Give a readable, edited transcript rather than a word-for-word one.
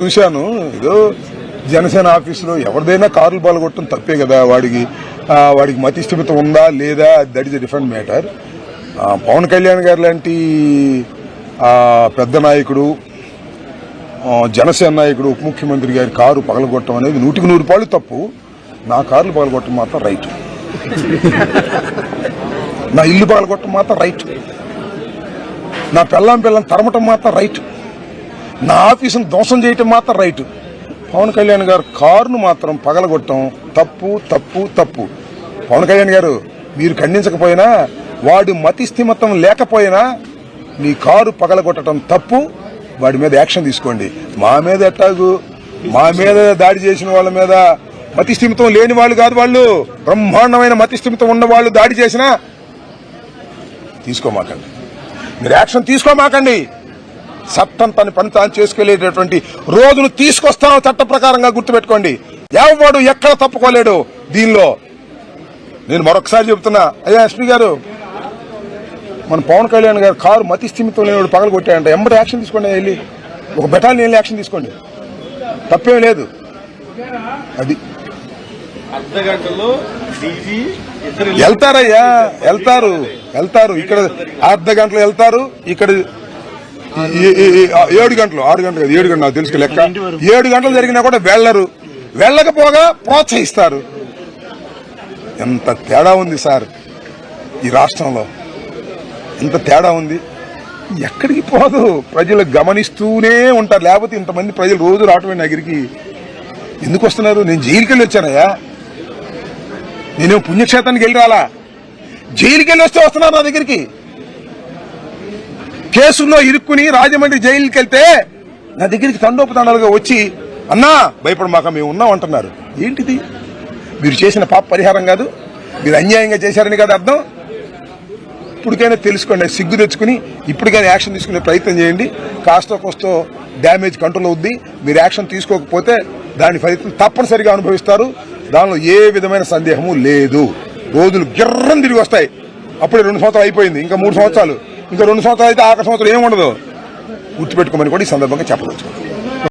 చూశాను. ఏదో జనసేన ఆఫీసులో ఎవరిదైనా కార్లు పాల్గొట్టడం తప్పే కదా. వాడికి మతి స్థిమితం ఉందా లేదా, that is a different matter. Pawan Kalyan garu లాంటి పెద్ద నాయకుడు, జనసేన నాయకుడు, ఉప ముఖ్యమంత్రి గారి కారు పగలగొట్టడం అనేది 100% తప్పు. నా కార్లు పగలగొట్టడం మాత్రం రైట్. నా ఇల్లు పగలగొట్టడం మాత్రం రైట్. నా పిల్లం తరమటం మాత్రం రైట్. నా ఆఫీసును ధ్వంసం చేయటం మాత్రం రైట్. పవన్ కళ్యాణ్ గారు కారును మాత్రం పగలగొట్టడం తప్పు తప్పు తప్పు. పవన్ కళ్యాణ్ గారు, మీరు ఖండించకపోయినా, వాడి మతి స్థిమితం లేకపోయినా మీ కారు పగలగొట్టడం తప్పు. వాడి మీద యాక్షన్ తీసుకోండి. మా మీద ఎట్టాగు, మా మీద దాడి చేసిన వాళ్ళ మీద మతి స్థిమితం లేని వాళ్ళు కాదు, వాళ్ళు బ్రహ్మాండమైన మతి స్థిమితం ఉన్న వాళ్ళు దాడి చేసినా తీసుకోమాకండి. మీరు యాక్షన్ తీసుకోమాకండి. చట్టం తన పని తాను చేసుకెళ్లేటటువంటి రోజును తీసుకొస్తాం. చట్ట ప్రకారంగా గుర్తుపెట్టుకోండి. ఎవడు ఎక్కడ తప్పుకోలేడు దీనిలో. నేను మరొకసారి చెబుతున్నా, అయ్యా ఎస్పీ గారు, మన పవన్ కళ్యాణ్ గారు కారు మతి స్థిమితం లేనివాడు పగలు కొట్టాయంట, ఎంబడి యాక్షన్ తీసుకోండి. వెళ్ళి ఒక బెటాలియన్ వెళ్ళి యాక్షన్ తీసుకోండి. తప్పేం లేదు. అది వెళ్తారయ్యా, వెళ్తారు. ఇక్కడ అర్ధ గంటలు వెళ్తారు. ఇక్కడ 7 గంటలు, 6 గంటలు కాదు, 7 గంటలు నాకు తెలుసు లెక్క. 7 గంటలు జరిగినా కూడా వెళ్లరు. వెళ్ళకపోగా ప్రోత్సహిస్తారు. ఎంత తేడా ఉంది సార్ ఈ రాష్ట్రంలో, ఎంత తేడా ఉంది. ఎక్కడికి పోదు, ప్రజలు గమనిస్తూనే ఉంటారు. లేకపోతే ఇంతమంది ప్రజలు రోజు రావటమే నా దగ్గరికి. ఎందుకు వస్తున్నారు? నేను జైలుకి వెళ్ళి వచ్చానయ్యా. నేనేం పుణ్యక్షేత్రానికి వెళ్ళి రాలా, జైలుకి వెళ్ళి వస్తే వస్తున్నారు నా దగ్గరికి. కేసుల్లో ఇరుక్కుని రాజమండ్రి జైలుకి వెళ్తే నా దగ్గరికి తండోపతండాలుగా వచ్చి, అన్నా భయపడమాక, మేము ఉన్నాం అంటున్నారు. ఏంటిది? మీరు చేసిన పాప పరిహారం కాదు, మీరు అన్యాయంగా చేశారని కాదు అర్థం. ఇప్పటికైనా తెలుసుకోండి, సిగ్గు తెచ్చుకుని ఇప్పటికైనా యాక్షన్ తీసుకునే ప్రయత్నం చేయండి. కాస్తో కోస్తో డ్యామేజ్ కంట్రోల్ అవుద్ది. మీరు యాక్షన్ తీసుకోకపోతే దాని ఫలితం తప్పనిసరిగా అనుభవిస్తారు. దానిలో ఏ విధమైన సందేహము లేదు. రోజులు గిర్రం తిరిగి వస్తాయి. అప్పుడే 2 సంవత్సరాలు అయిపోయింది, ఇంకా 3 సంవత్సరాలు, ఇంకా 2 సంవత్సరాలు అయితే ఆఖరి సంవత్సరం ఏముండదు. గుర్తుపెట్టుకోమని కూడా ఈ సందర్భంగా చెప్పవచ్చు.